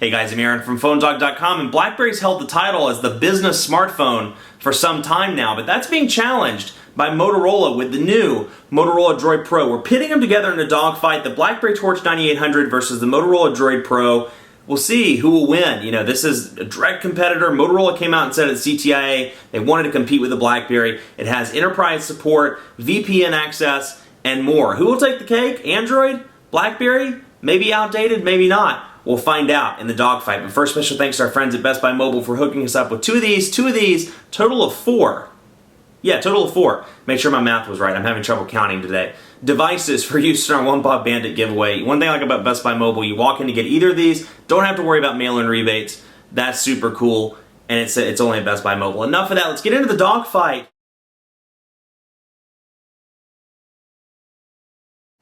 Hey guys, I'm Aaron from PhoneDog.com, and BlackBerry's held the title as the business smartphone for some time now, but that's being challenged by Motorola with the new Motorola Droid Pro. We're pitting them together in a dogfight, the BlackBerry Torch 9800 versus the Motorola Droid Pro. We'll see who will win. You know, this is a direct competitor. Motorola came out and said at CTIA they wanted to compete with the BlackBerry. It has enterprise support, VPN access, and more. Who will take the cake? Android? BlackBerry? Maybe outdated, maybe not. We'll find out in the dogfight. But first, special thanks to our friends at Best Buy Mobile for hooking us up with two of these, total of 4. Yeah, total of 4. Make sure my math was right. I'm having trouble counting today. Devices for use in our One Pop Bandit giveaway. One thing I like about Best Buy Mobile, you walk in to get either of these, don't have to worry about mail-in rebates. That's super cool, and it's only at Best Buy Mobile. Enough of that. Let's get into the dogfight.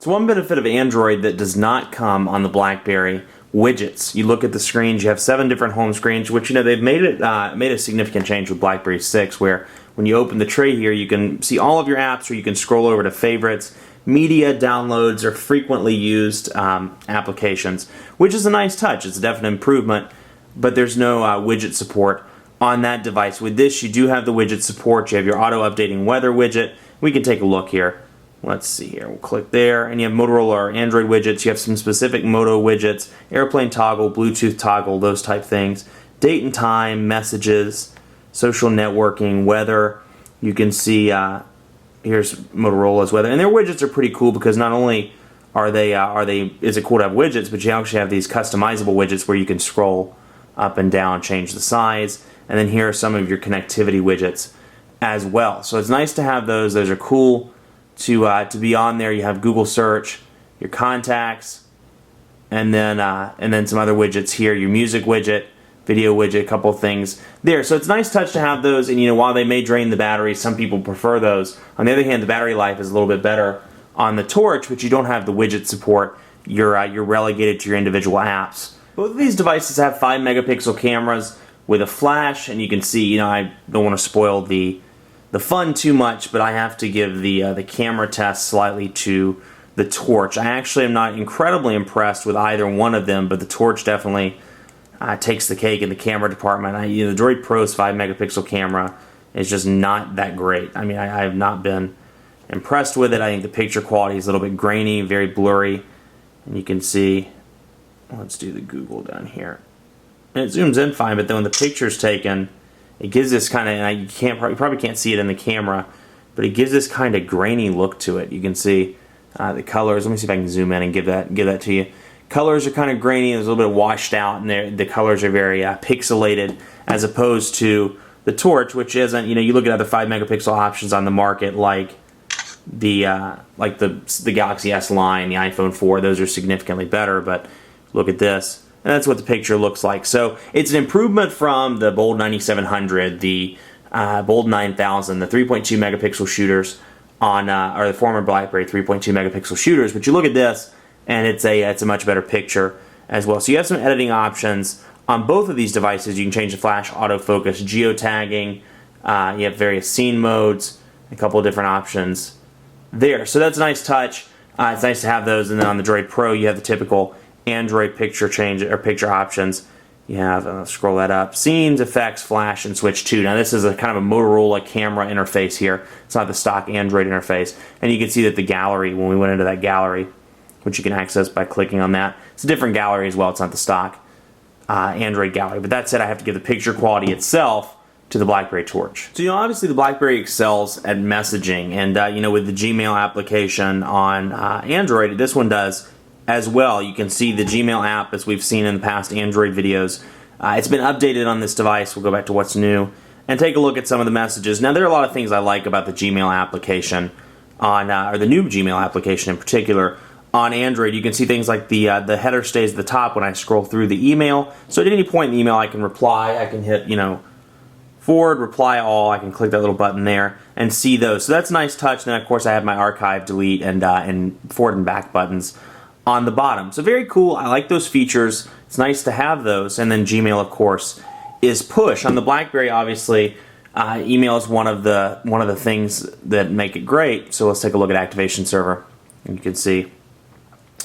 So one benefit of Android that does not come on the BlackBerry, widgets. You look at the screens, you have 7 different home screens, which, you know, they've made a significant change with BlackBerry 6, where when you open the tray here, you can see all of your apps, or you can scroll over to favorites, media, downloads, or frequently used applications, which is a nice touch. It's a definite improvement, but there's no widget support on that device. With this, you do have the widget support. You have your auto-updating weather widget. We can take a look here. Let's see here, we'll click there, and you have Motorola or Android widgets. You have some specific Moto widgets, airplane toggle, Bluetooth toggle, those type things, date and time, messages, social networking, weather. You can see here's Motorola's weather, and their widgets are pretty cool because not only is it cool to have widgets, but you actually have these customizable widgets where you can scroll up and down, change the size, and then here are some of your connectivity widgets as well. So it's nice to have those. Those are cool to be on there. You have Google search, your contacts, and then some other widgets here, your music widget, video widget, a couple of things there. So it's a nice touch to have those, and you know, while they may drain the battery, some people prefer those. On the other hand, the battery life is a little bit better on the Torch, but you don't have the widget support. You're relegated to your individual apps. Both of these devices have 5 megapixel cameras with a flash, and you can see, you know, I don't want to spoil the fun too much, but I have to give the camera test slightly to the Torch. I actually am not incredibly impressed with either one of them, but the Torch definitely takes the cake in the camera department. The Droid Pro's 5 megapixel camera is just not that great. I mean, I have not been impressed with it. I think the picture quality is a little bit grainy, very blurry, and you can see, let's do the Google down here. And it zooms in fine, but then when the picture's taken, it gives this kind of, you probably can't see it in the camera, but it gives this kind of grainy look to it. You can see the colors. Let me see if I can zoom in and give that to you. Colors are kind of grainy, there's a little bit washed out, and the colors are very pixelated, as opposed to the Torch, which isn't, you know, you look at other 5 megapixel options on the market, like the Galaxy S line, the iPhone 4, those are significantly better, but look at this. And that's what the picture looks like. So it's an improvement from the Bold 9700, the Bold 9000, the 3.2 megapixel shooters on, or the former BlackBerry 3.2 megapixel shooters. But you look at this, and it's a much better picture as well. So you have some editing options on both of these devices. You can change the flash, autofocus, geotagging. You have various scene modes, a couple of different options there. So that's a nice touch. It's nice to have those. And then on the Droid Pro, you have the typical Android picture change or picture options. You have, scroll that up, scenes, effects, flash, and switch to. Now this is a kind of a Motorola camera interface here. It's not the stock Android interface. And you can see that the gallery, when we went into that gallery, which you can access by clicking on that, it's a different gallery as well. It's not the stock Android gallery. But that said, I have to give the picture quality itself to the BlackBerry Torch. So, you know, obviously the BlackBerry excels at messaging, and you know, with the Gmail application on Android, this one does as well. You can see the Gmail app, as we've seen in the past Android videos. It's been updated on this device. We'll go back to what's new and take a look at some of the messages. Now, there are a lot of things I like about the Gmail application on, or the new Gmail application in particular on Android. You can see things like the header stays at the top when I scroll through the email. So at any point in the email, I can reply. I can hit, you know, forward, reply all. I can click that little button there and see those. So that's a nice touch. And then, of course, I have my archive, delete, and forward and back buttons on the bottom. So very cool. I like those features. It's nice to have those. And then Gmail, of course, is push. On the BlackBerry, obviously, email is one of the things that make it great. So let's take a look at Activation Server. And you can see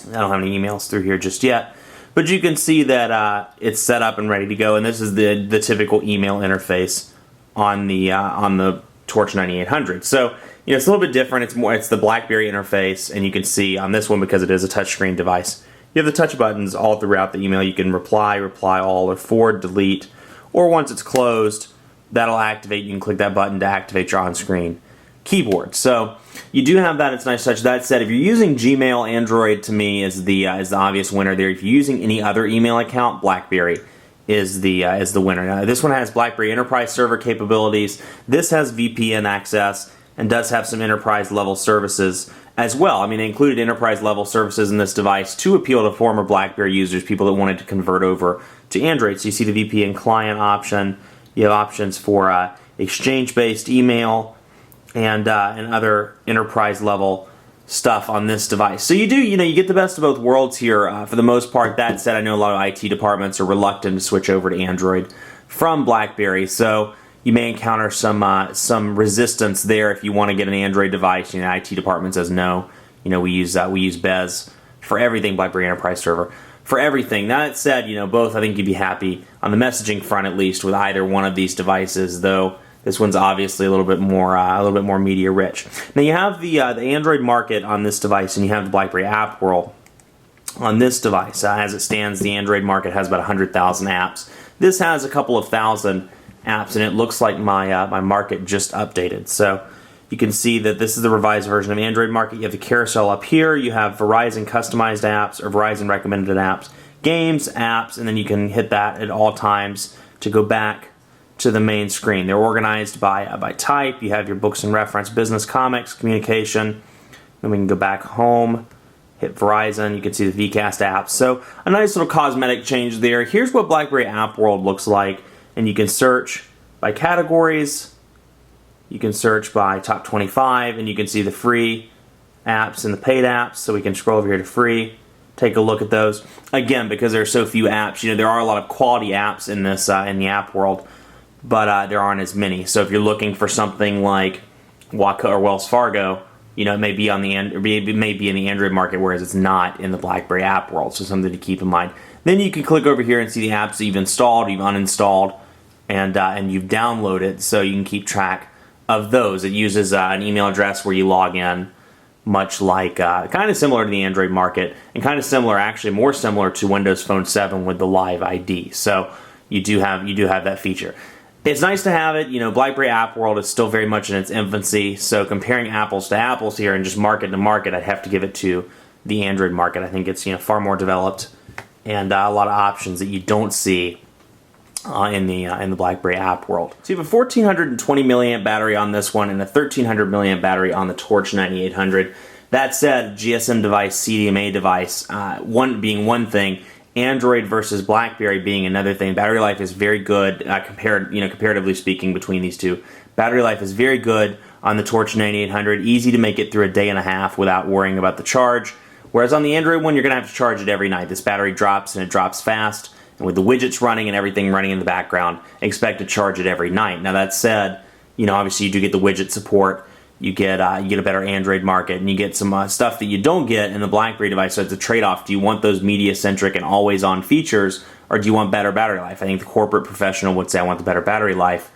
I don't have any emails through here just yet. But you can see that it's set up and ready to go, and this is the typical email interface on the Torch 9800. So it's a little bit different. It's the BlackBerry interface, and you can see on this one, because it is a touchscreen device, you have the touch buttons all throughout the email. You can reply all, or forward, delete, or once it's closed, that'll activate. You can click that button to activate your on-screen keyboard. So you do have that. It's nice touch. That said, if you're using Gmail, Android to me is the obvious winner there. If you're using any other email account, BlackBerry is the winner. Now, this one has BlackBerry Enterprise server capabilities. This has VPN access and does have some enterprise level services as well. I mean, they included enterprise level services in this device to appeal to former BlackBerry users, people that wanted to convert over to Android. So you see the VPN client option. You have options for exchange-based email and other enterprise level stuff on this device. So you get the best of both worlds here for the most part. That said, I know a lot of IT departments are reluctant to switch over to Android from BlackBerry, so you may encounter some resistance there if you want to get an Android device. The IT department says no. We use Bez for everything, BlackBerry Enterprise Server for everything. Now that said, both, I think you'd be happy on the messaging front at least with either one of these devices, though this one's obviously a little bit more media rich. Now you have the Android market on this device, and you have the BlackBerry App World on this device. As it stands, the Android market has about 100,000 apps. This has a couple of thousand apps, and it looks like my market just updated. So you can see that this is the revised version of Android market. You have the carousel up here. You have Verizon customized apps or Verizon recommended apps, games, apps, and then you can hit that at all times to go back to the main screen. They're organized by type. You have your books and reference, business, comics, communication. Then we can go back home, hit Verizon. You can see the VCast apps. So a nice little cosmetic change there. Here's what BlackBerry App World looks like, and you can search by categories. You can search by top 25, and you can see the free apps and the paid apps. So we can scroll over here to free, take a look at those. Again, because there are so few apps, there are a lot of quality apps in this in the App World, but there aren't as many. So if you're looking for something like Wacom or Wells Fargo, it may be in the Android market, whereas it's not in the BlackBerry App World. So something to keep in mind. Then you can click over here and see the apps that you've installed, you've uninstalled, and you've downloaded, so you can keep track of those. It uses an email address where you log in, much like kind of similar to the Android market, and kind of similar, actually more similar to Windows Phone 7 with the Live ID. So you do have that feature. It's nice to have it. BlackBerry App World is still very much in its infancy, so comparing apples to apples here and just market to market, I'd have to give it to the Android market. I think it's far more developed and a lot of options that you don't see in the BlackBerry App World. So you have a 1420 milliamp battery on this one and a 1300 milliamp battery on the Torch 9800. That said, GSM device, CDMA device, one being one thing, Android versus BlackBerry being another thing. Battery life is very good comparatively speaking between these two. Battery life is very good on the Torch 9800, easy to make it through a day and a half without worrying about the charge. Whereas on the Android one, you're going to have to charge it every night. This battery drops, and it drops fast. And with the widgets running and everything running in the background, expect to charge it every night. Now that said, obviously you do get the widget support. You get a better Android market, and you get some stuff that you don't get in the BlackBerry device. So it's a trade-off. Do you want those media-centric and always-on features, or do you want better battery life? I think the corporate professional would say, I want the better battery life,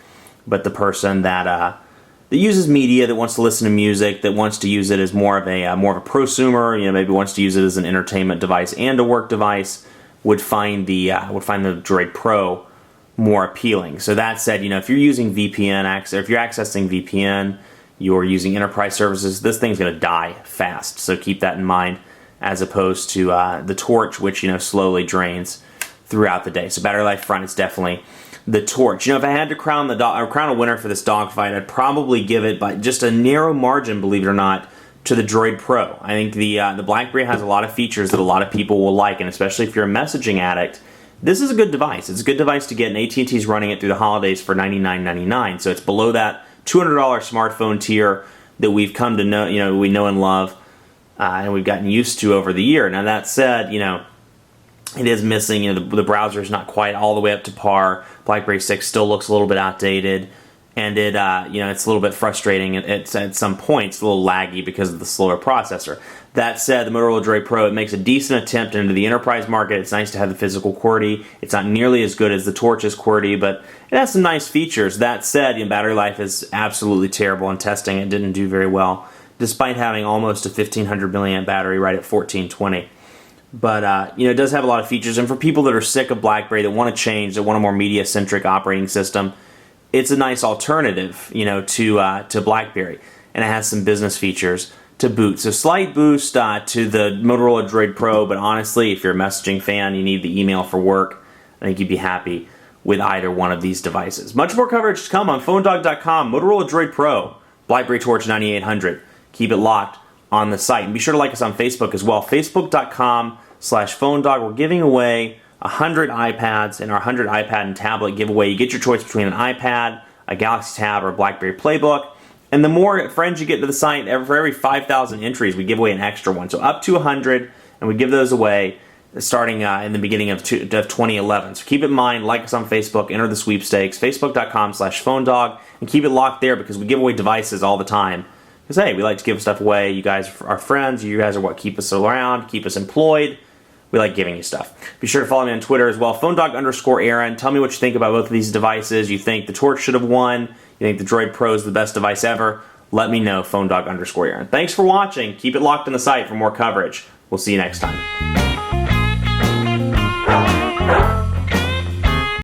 but the person that uses media, that wants to listen to music, that wants to use it as more of a prosumer, maybe wants to use it as an entertainment device and a work device, would find the Droid Pro more appealing. So that said, if you're using VPN access, if you're accessing VPN, you're using enterprise services, this thing's going to die fast. So keep that in mind, as opposed to the Torch, which slowly drains throughout the day. So battery life front is definitely the Torch. If I had to crown a winner for this dogfight, I'd probably give it by just a narrow margin, believe it or not, to the Droid Pro. I think the BlackBerry has a lot of features that a lot of people will like, and especially if you're a messaging addict, this is a good device. It's a good device to get, and AT&T's running it through the holidays for $99.99. So it's below that $200 smartphone tier that we've come to know, we know and love, and we've gotten used to over the year. Now that said, it is missing, the browser is not quite all the way up to par. BlackBerry 6 still looks a little bit outdated, and it it's a little bit frustrating. It's at some points a little laggy because of the slower processor. That said, the Motorola Droid Pro, it makes a decent attempt into the enterprise market. It's nice to have the physical QWERTY. It's not nearly as good as the Torch's QWERTY, but it has some nice features. That said, battery life is absolutely terrible in testing. It didn't do very well, despite having almost a 1500 milliamp battery right at 1420. But it does have a lot of features, and for people that are sick of BlackBerry, that want to change, that want a more media-centric operating system, it's a nice alternative, to BlackBerry, and it has some business features to boot. So slight boost to the Motorola Droid Pro, but honestly, if you're a messaging fan, you need the email for work, I think you'd be happy with either one of these devices. Much more coverage to come on PhoneDog.com, Motorola Droid Pro, BlackBerry Torch 9800. Keep it locked on the site. And be sure to like us on Facebook as well, Facebook.com/PhoneDog. We're giving away 100 iPads in our 100 iPad and tablet giveaway. You get your choice between an iPad, a Galaxy Tab, or a BlackBerry Playbook. And the more friends you get to the site, for every 5,000 entries, we give away an extra one. So up to 100, and we give those away starting in the beginning of 2011. So keep it in mind, like us on Facebook, enter the sweepstakes, Facebook.com/PhoneDog, and keep it locked there because we give away devices all the time. Because, hey, we like to give stuff away. You guys are friends. You guys are what keep us around, keep us employed. We like giving you stuff. Be sure to follow me on Twitter as well, PhoneDog_Aaron. Tell me what you think about both of these devices. You think the Torch should have won? You think the Droid Pro is the best device ever? Let me know, PhoneDog_Aaron. Thanks for watching. Keep it locked on the site for more coverage. We'll see you next time.